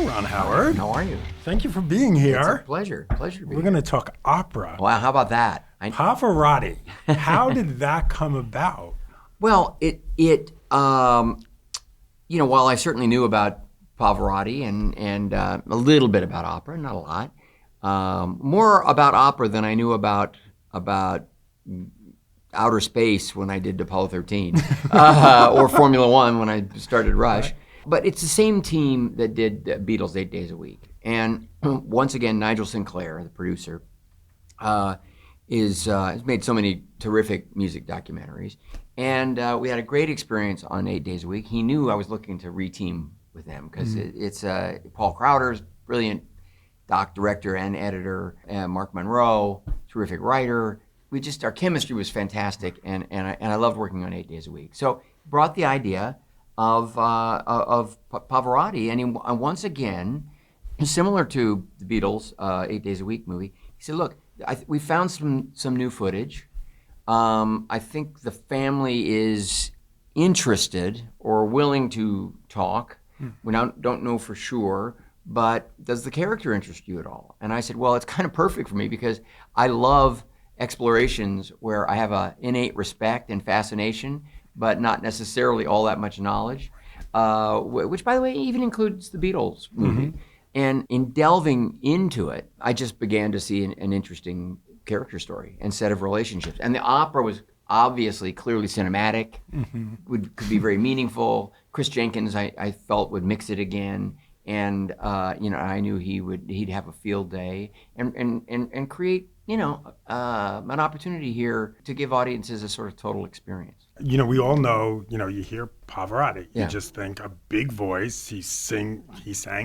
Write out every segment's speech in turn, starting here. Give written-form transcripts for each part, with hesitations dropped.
Ron Howard. How are you? Thank you for being here. It's a pleasure. Pleasure to be We're here. going to talk opera. Wow, how about that? Pavarotti. How did that come about? Well, while I certainly knew about Pavarotti and a little bit about opera, not a lot, more about opera than I knew about outer space when I did Apollo 13 or Formula One when I started Rush. Right. But it's the same team that did the Beatles 8 Days a Week. And once again, Nigel Sinclair, the producer, has made so many terrific music documentaries. And we had a great experience on 8 Days a Week. He knew I was looking to reteam with them because it's Paul Crowder's brilliant doc director and editor, Mark Monroe, terrific writer. Our chemistry was fantastic, and I loved working on 8 Days a Week. So brought the idea of Pavarotti, and once again, similar to the Beatles' 8 Days a Week movie, he said, "Look, we found some new footage. I think the family is interested or willing to talk. We don't know for sure, but does the character interest you at all?" And I said, "Well, it's kind of perfect for me because I love explorations where I have an innate respect and fascination, but not necessarily all that much knowledge," which, by the way, even includes the Beatles movie. And in delving into it, I just began to see an interesting character story and set of relationships. And the opera was obviously clearly cinematic, could be very meaningful. Chris Jenkins, I felt, would mix it again. And I knew he'd have a field day and create an opportunity here to give audiences a sort of total experience. We all know, you hear Pavarotti. Yeah. You just think a big voice. He sang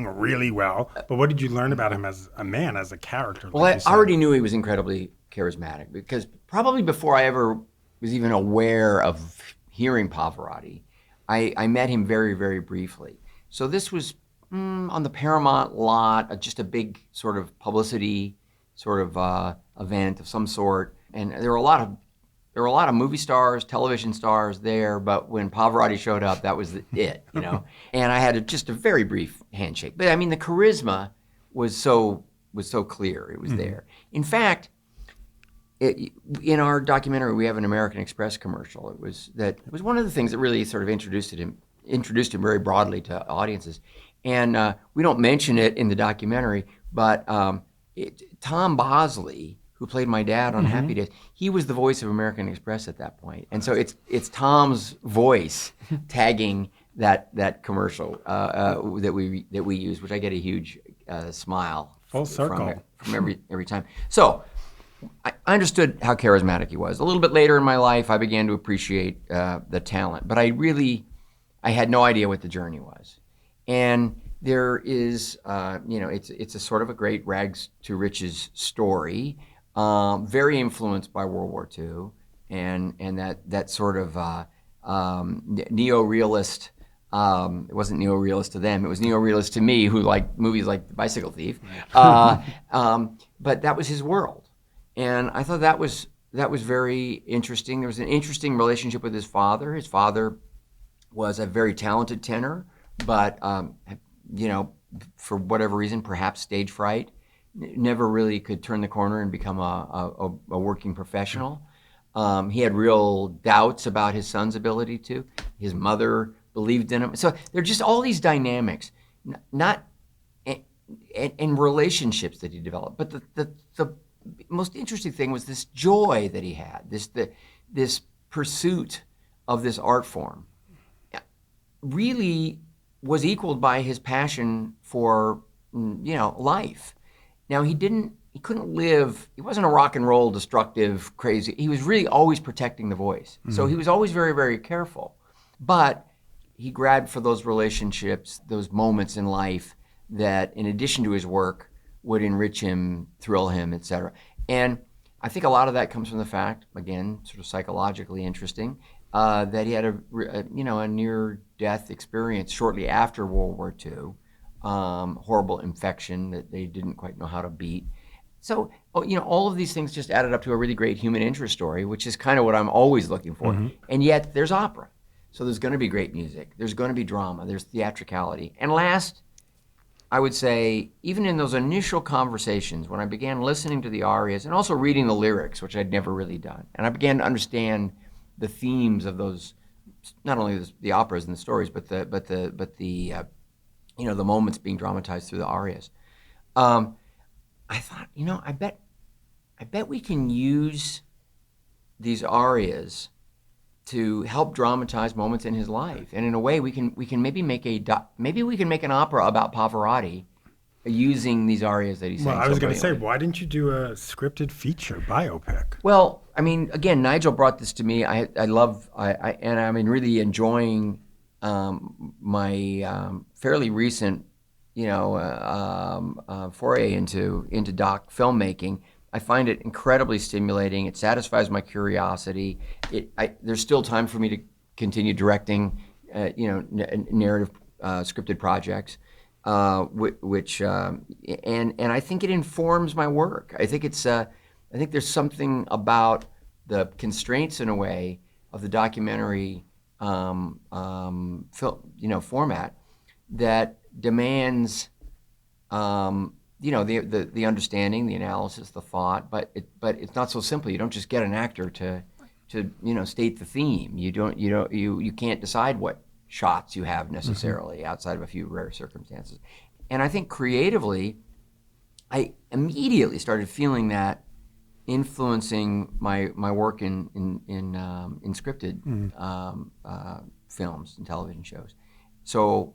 really well. But what did you learn about him as a man, as a character? Well, I already knew he was incredibly charismatic because probably before I ever was even aware of hearing Pavarotti, I met him very, very briefly. So this was on the Paramount lot, just a big sort of publicity sort of event of some sort, and there were a lot of movie stars, television stars there, but when Pavarotti showed up, that was it, And I had just a very brief handshake, but I mean the charisma was so clear, it was there. In fact, in our documentary, we have an American Express commercial. It was one of the things that really sort of introduced him very broadly to audiences, and we don't mention it in the documentary, but Tom Bosley, who played my dad on Happy Days, he was the voice of American Express at that point. And so it's Tom's voice tagging that commercial that we use, which I get a huge smile Full circle from every time. So I understood how charismatic he was. A little bit later in my life, I began to appreciate the talent, but I had no idea what the journey was. And there is, it's a sort of a great rags to riches story, very influenced by World War II, and that sort of neo-realist. It wasn't neo-realist to them; it was neo-realist to me, who liked movies like The Bicycle Thief. But that was his world, and I thought that was very interesting. There was an interesting relationship with his father. His father was a very talented tenor, but for whatever reason, perhaps stage fright, never really could turn the corner and become a working professional. He had real doubts about his son's ability to. His mother believed in him. So there are just all these dynamics, not in relationships that he developed. But the most interesting thing was this joy that he had, this pursuit of this art form, really was equaled by his passion for life. Now he couldn't live, he wasn't a rock and roll destructive crazy, he was really always protecting the voice. So he was always very, very careful, but he grabbed for those relationships, those moments in life that in addition to his work would enrich him, thrill him, etc. And I think a lot of that comes from the fact, again, sort of psychologically interesting, that he had a near-death experience shortly after World War II, horrible infection that they didn't quite know how to beat. So, all of these things just added up to a really great human interest story, which is kind of what I'm always looking for. And yet, there's opera. So there's going to be great music. There's going to be drama. There's theatricality. And last, I would say, even in those initial conversations, when I began listening to the arias and also reading the lyrics, which I'd never really done, and I began to understand the themes of those, not only the operas and the stories, but the the moments being dramatized through the arias. I thought, I bet we can use these arias to help dramatize moments in his life, and in a way, we can maybe make an opera about Pavarotti using these arias that he sang. Well, I was going to say, brilliantly. why didn't you do a scripted feature biopic? Well, I mean, again, Nigel brought this to me. I I'm really enjoying my fairly recent, foray into doc filmmaking. I find it incredibly stimulating. It satisfies my curiosity. There's still time for me to continue directing, narrative scripted projects, which and I think it informs my work. I think I think there's something about the constraints, in a way, of the documentary format that demands the understanding, the analysis, the thought, but it's not so simple. You don't just get an actor to state the theme. You can't decide what shots you have necessarily outside of a few rare circumstances. And I think creatively, I immediately started feeling that influencing my work in scripted films and television shows. So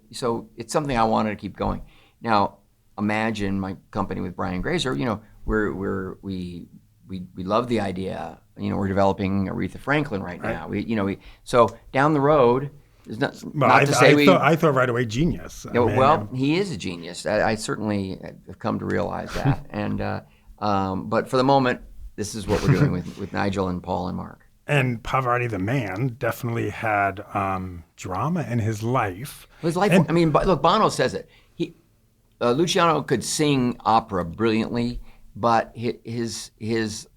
it's something I wanted to keep going. Now, imagine my company with Brian Grazer. We love the idea. We're developing Aretha Franklin right now. So down the road, there's not to say I thought right away genius. He is a genius. I certainly have come to realize that. And but for the moment, this is what we're doing with Nigel and Paul and Mark. And Pavarotti the man definitely had drama in his life. Look, Bono says it. Luciano could sing opera brilliantly, but his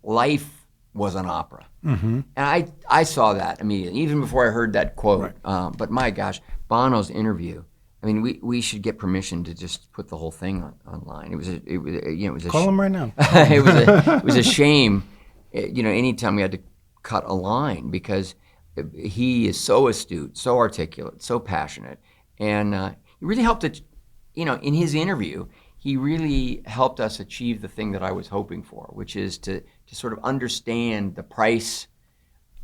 life was an opera. Mm-hmm. And I saw that immediately, even before I heard that quote. Right. But my gosh, Bono's interview. I mean, we should get permission to just put the whole thing online. It was call him right now. It was a shame, anytime we had to cut a line, because he is so astute, so articulate, so passionate, and he really helped it. In his interview, he really helped us achieve the thing that I was hoping for, which is to sort of understand the price,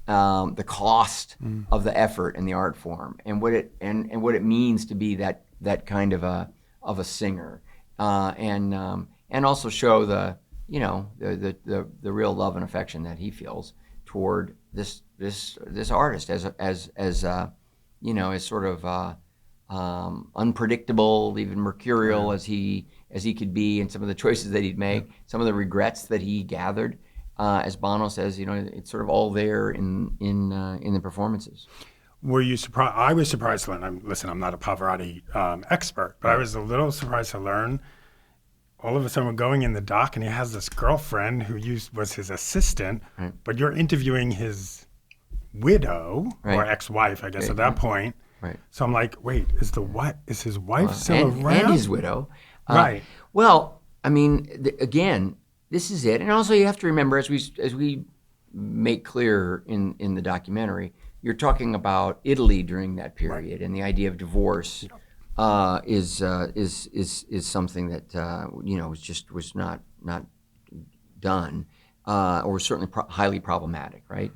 the cost of the effort and the art form, and what it means to be that kind of a singer, and also show the real love and affection that he feels toward this artist as sort of unpredictable, even mercurial as he could be, and some of the choices that he'd make, some of the regrets that he gathered. As Bono says, it's sort of all there in the performances. Were you surprised? I was surprised to learn. I'm not a Pavarotti expert, but I was a little surprised to learn. All of a sudden, we're going in the doc, and he has this girlfriend who was his assistant, right. But you're interviewing his widow, right. Or ex-wife, I guess, right. At that point. Right. So I'm like, wait, is his wife still around? And his widow. Right. Well, I mean, again, this is it. And also you have to remember, as we make clear in the documentary, you're talking about Italy during that period, right. And the idea of divorce is something that was not done, or certainly highly problematic, right?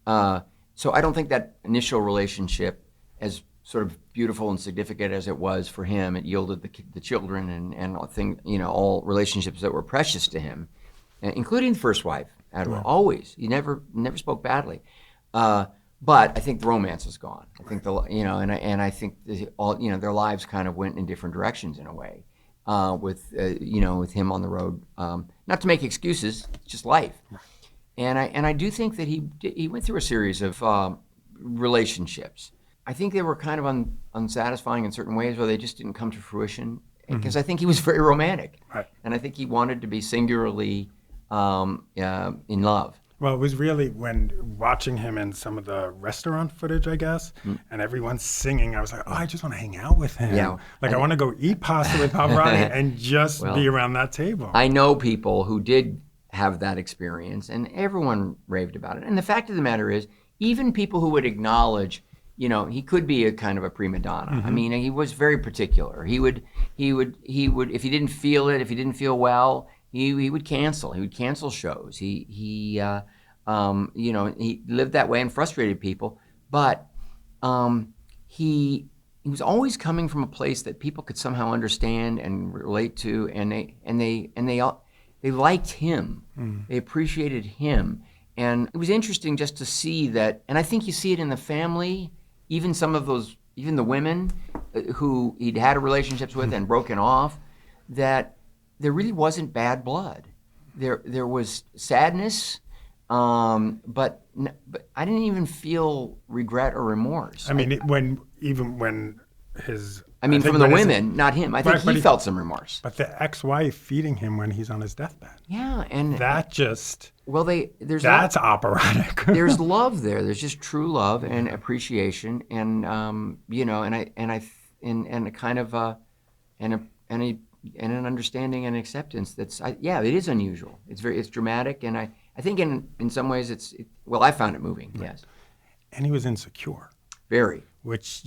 So I don't think that initial relationship, as sort of beautiful and significant as it was for him, it yielded the children and all relationships that were precious to him, including the first wife. Adora, always, he never spoke badly. But I think the romance is gone. I think I think their lives kind of went in different directions in a way, with him on the road. Not to make excuses, it's just life. And I do think that he went through a series of relationships. I think they were kind of unsatisfying in certain ways, or they just didn't come to fruition. Because I think he was very romantic, right. And I think he wanted to be singularly in love. Well, it was really when watching him in some of the restaurant footage, I guess, and everyone's singing. I was like, oh, I just want to hang out with him. Yeah. Like, I want to go eat pasta with Pavarotti and just be around that table. I know people who did have that experience, and everyone raved about it. And the fact of the matter is, even people who would acknowledge, he could be a kind of a prima donna. I mean, he was very particular. He would, if he didn't feel it, if he didn't feel well, he would cancel. He would cancel shows. He lived that way and frustrated people. But he was always coming from a place that people could somehow understand and relate to, and they liked him. They appreciated him. And it was interesting just to see that, and I think you see it in the family, even the women who he'd had relationships with and broken off, that there really wasn't bad blood. There was sadness, but I didn't even feel regret or remorse. I mean, when his... from the women, not him. I think he felt some remorse. But the ex-wife feeding him when he's on his deathbed. Yeah, and that just... Well, that's operatic. There's love there. There's just true love and appreciation, and and a kind of and an understanding and acceptance. It is unusual. It's dramatic, and I think in some ways I found it moving. Right. Yes. And he was insecure. Very. Which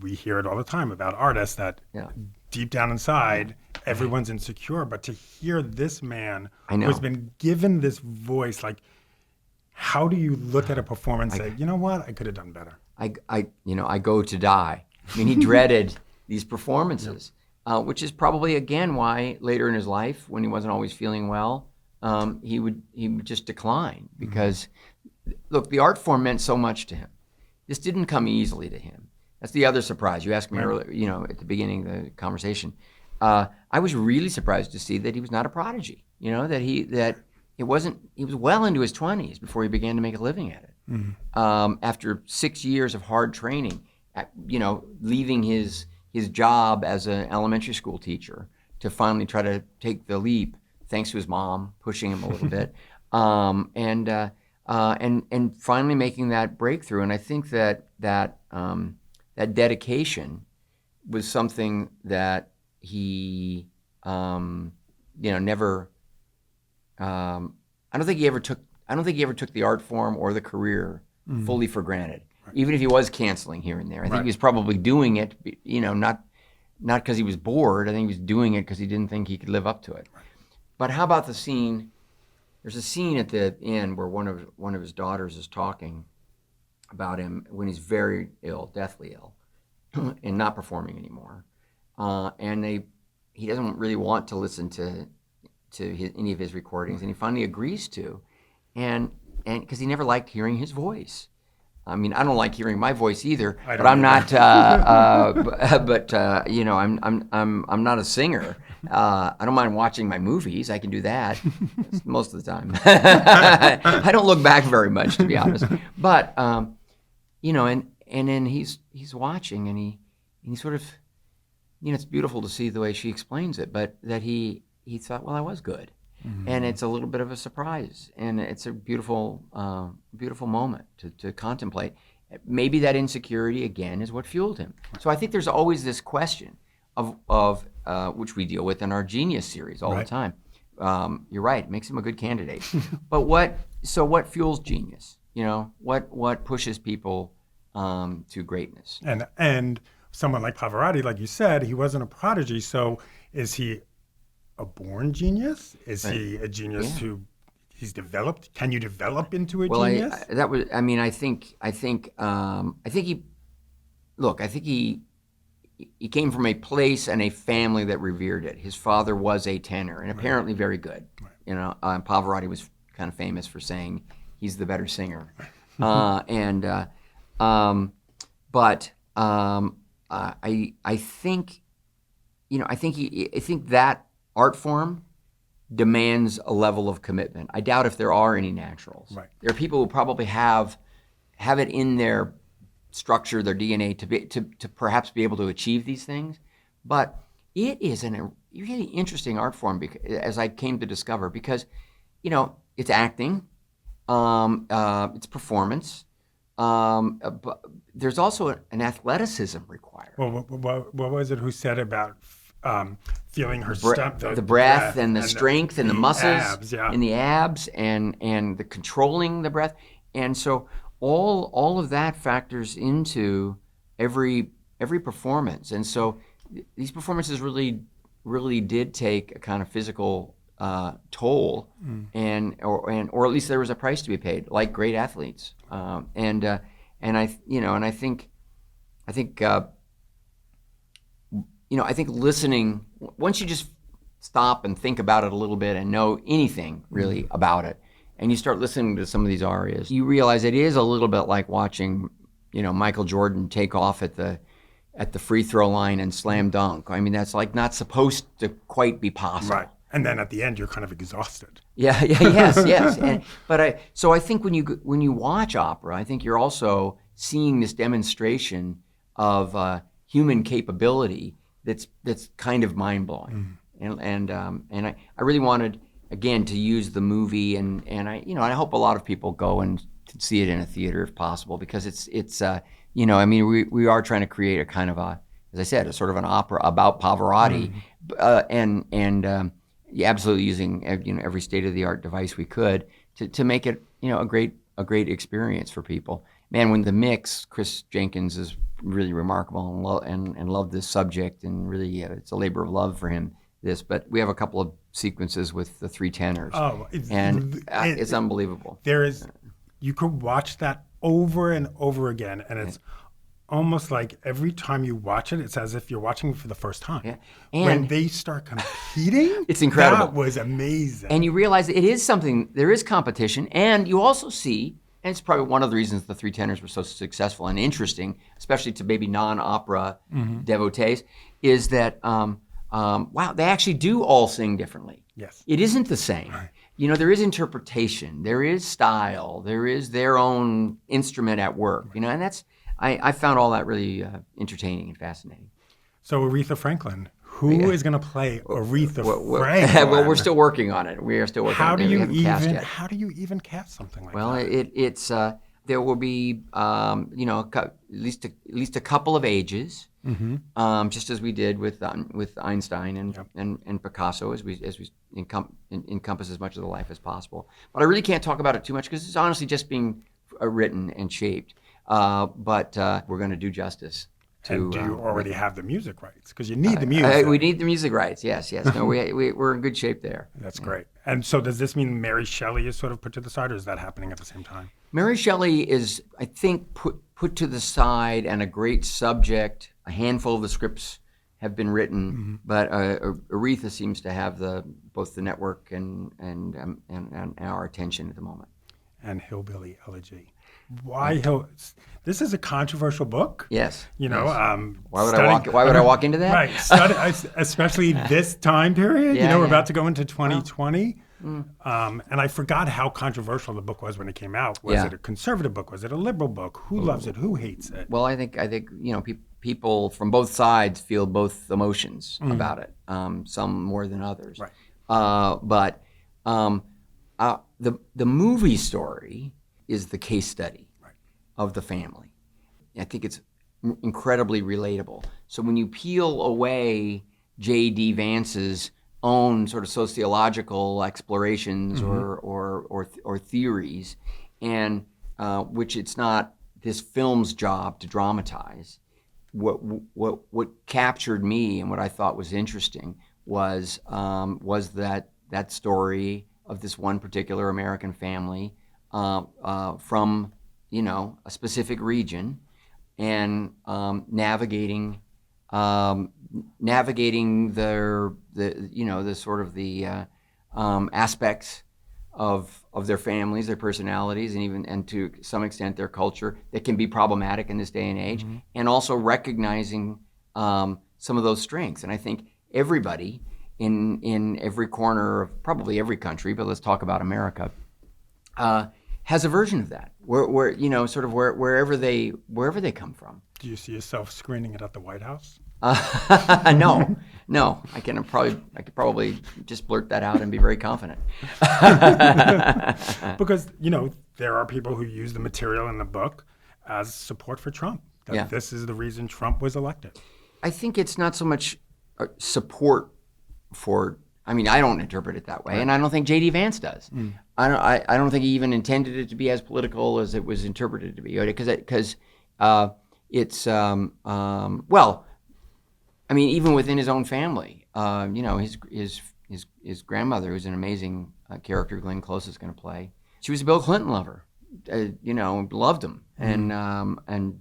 we hear it all the time about artists that deep down inside, everyone's insecure. But to hear this man who's been given this voice, like, how do you look at a performance and say, you know what, I could have done better? I go to die. I mean, he dreaded these performances, which is probably, again, why later in his life, when he wasn't always feeling well, he would just decline. Because, look, the art form meant so much to him. This didn't come easily to him. That's the other surprise. You asked me earlier, at the beginning of the conversation. I was really surprised to see that he was not a prodigy. That he was well into his 20s before he began to make a living at it. After 6 years of hard training, leaving his job as an elementary school teacher to finally try to take the leap, thanks to his mom pushing him a little bit, and finally making that breakthrough. And I think that dedication was something that he, never. I don't think he ever took the art form or the career fully for granted. Right. Even if he was canceling here and there, I think he was probably doing it, not because he was bored. I think he was doing it because he didn't think he could live up to it. Right. But how about the scene? There's a scene at the end where one of his daughters is talking about him when he's very ill, deathly ill, and not performing anymore. And he doesn't really want to listen to any of his recordings, and he finally agrees to, and because he never liked hearing his voice. I mean, I don't like hearing my voice either, but I'm not. I'm not a singer. I don't mind watching my movies. I can do that most of the time. I don't look back very much, to be honest. But and then he's watching, and he sort of, it's beautiful to see the way she explains it, but that he thought, well, I was good. Mm-hmm. And it's a little bit of a surprise, and it's a beautiful moment to contemplate. Maybe that insecurity, again, is what fueled him. So I think there's always this question of which we deal with in our Genius series all the time. You're right, it makes him a good candidate. But what fuels genius? What pushes people to greatness? And someone like Pavarotti, like you said, he wasn't a prodigy, so is he a born genius? Is he a genius who he's developed? Can you develop into a genius? I think he came from a place and a family that revered it. His father was a tenor and apparently very good. Right. Pavarotti was kind of famous for saying he's the better singer. I think that art form demands a level of commitment. I doubt if there are any naturals. Right. There are people who probably have it in their structure, their DNA, to perhaps be able to achieve these things. But it is a really interesting art form, as I came to discover, because it's acting, It's performance. But there's also an athleticism required. Well, what was it? Who said about feeling her The breath and the strength and the muscles abs, yeah. and the abs and the controlling the breath, and so all of that factors into every performance. And so these performances really did take a kind of physical toll, or at least there was a price to be paid, like great athletes. And I think listening, once you just stop and think about it a little bit and know anything really about it, and you start listening to some of these arias, you realize it is a little bit like watching, Michael Jordan take off at the free throw line and slam dunk. I mean, that's like not supposed to quite be possible. Right. And then at the end, you're kind of exhausted. Yes. So I think when you watch opera, I think you're also seeing this demonstration of human capability that's kind of mind blowing. And I really wanted, again, to use the movie, and I hope a lot of people go and see it in a theater if possible, because it's we are trying to create a kind of as I said, a sort of an opera about Pavarotti, and absolutely using every state-of-the-art device we could to make it a great experience for people. Man, when the mix, Chris Jenkins is really remarkable and loved this subject, and really it's a labor of love for him. But we have a couple of sequences with the three tenors, it's unbelievable. You could watch that over and over again, and it's almost like every time you watch it, it's as if you're watching it for the first time. Yeah. And when they start competing, it's incredible. That was amazing. And you realize it is something, there is competition, and you also see, and it's probably one of the reasons the three tenors were so successful and interesting, especially to maybe non-opera devotees, is that, wow, they actually do all sing differently. Yes. It isn't the same. Right. There is interpretation, there is style, there is their own instrument at work, and that's, I found all that really entertaining and fascinating. So Aretha Franklin, who is going to play Aretha Franklin? Well, we're still working on it. We are still working on it. How do you even cast something like that? Well, it's there will be at least a couple of ages, just as we did with Einstein and Picasso, as we encompass as much of the life as possible. But I really can't talk about it too much because it's honestly just being written and shaped. But we're going to do justice. And do you already have the music rights? Because you need the music. We need the music rights. Yes. No, we're in good shape there. That's great. And so does this mean Mary Shelley is sort of put to the side, or is that happening at the same time? Mary Shelley is, I think, put to the side, and a great subject. A handful of the scripts have been written, but Aretha seems to have both the network and our attention at the moment. And Hillbilly Elegy. Why this is a controversial book. Yes. Why would I walk into that? Right. Especially this time period. We're about to go into 2020. And I forgot how controversial the book was when it came out. Was it a conservative book? Was it a liberal book? Who loves it? Who hates it? Well, I think people from both sides feel both emotions about it. Some more than others. Right. But the movie story is the case study of the family. I think it's incredibly relatable. So when you peel away J.D. Vance's own sort of sociological explorations or theories, and which it's not this film's job to dramatize, what captured me and what I thought was interesting was that story of this one particular American family from a specific region, and navigating the sort of the aspects of their families, their personalities, and to some extent their culture that can be problematic in this day and age, and also recognizing some of those strengths. And I think everybody in every corner of probably every country, but let's talk about America, has a version of that, where sort of wherever they come from. Do you see yourself screening it at the White House? No, I could probably just blurt that out and be very confident. Because, there are people who use the material in the book as support for Trump. That this is the reason Trump was elected. I think it's not so much support for. I mean, I don't interpret it that way, and I don't think J.D. Vance does. I don't think he even intended it to be as political as it was interpreted to be, because it's well, I mean, even within his own family, his grandmother, who's an amazing character Glenn Close is going to play, she was a Bill Clinton lover, loved him, and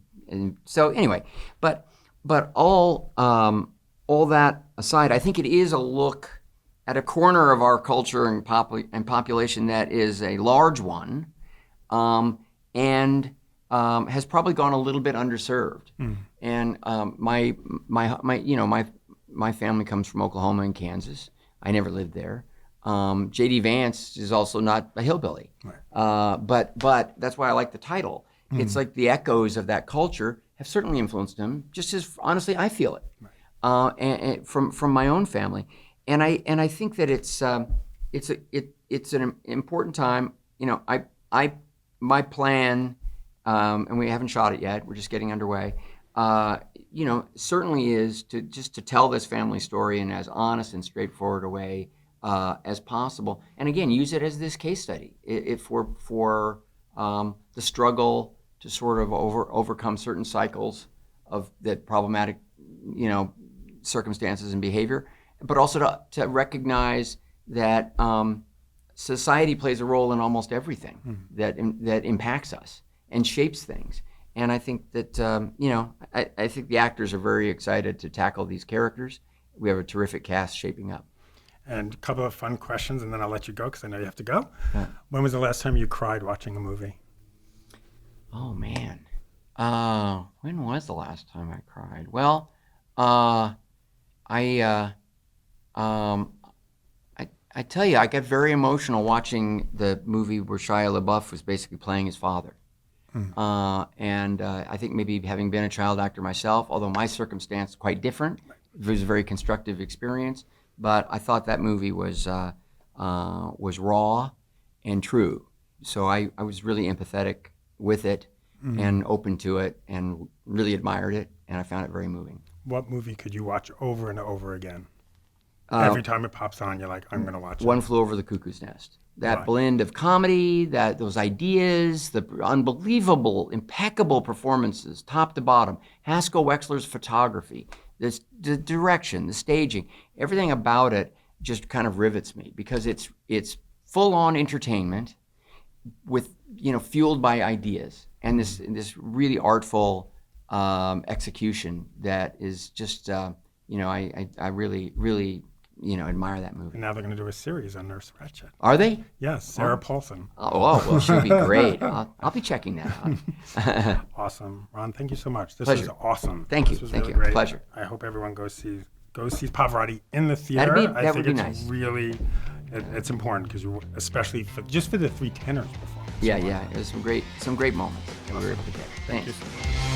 so anyway, but all that aside, I think it is a look at a corner of our culture and population that is a large one, and has probably gone a little bit underserved. And my family comes from Oklahoma and Kansas. I never lived there. J.D. Vance is also not a hillbilly, but that's why I like the title. It's like the echoes of that culture have certainly influenced him, just as honestly I feel it, and from my own family. And I think that it's an important time. My plan, and we haven't shot it yet. We're just getting underway. Certainly is to tell this family story in as honest and straightforward a way as possible. And again, use it as this case study for the struggle to sort of overcome certain cycles of that problematic, circumstances and behavior, but also to recognize that society plays a role in almost everything that impacts us and shapes things. And I think that I think the actors are very excited to tackle these characters. We have a terrific cast shaping up. And a couple of fun questions, and then I'll let you go because I know you have to go. Yeah. When was the last time you cried watching a movie? Oh man, when was the last time I cried? Well, I tell you, I got very emotional watching the movie where Shia LaBeouf was basically playing his father. And I think maybe having been a child actor myself, although my circumstance is quite different, it was a very constructive experience. But I thought that movie was raw and true. So I was really empathetic with it and open to it and really admired it, and I found it very moving. What movie could you watch over and over again? Every time it pops on, you're like, I'm going to watch it. One Flew Over the Cuckoo's Nest. That blend of comedy, those ideas, the unbelievable, impeccable performances, top to bottom, Haskell Wexler's photography, the direction, the staging, everything about it just kind of rivets me because it's full-on entertainment with fueled by ideas and this really artful execution that is just I really admire that movie. And now they're going to do a series on Nurse Ratched. Are they? Yes, Sarah Paulson. Oh, well, she'll be great. I'll be checking that out. Awesome. Ron, thank you so much. This Pleasure. was awesome. Thank you. This was Thank really you. great. Pleasure. I hope everyone goes see Pavarotti in the theater. That would be nice. Really, it's important because especially for the three tenors performance. Yeah. It was some great moments that we were able to get. Thanks. Thank you so much.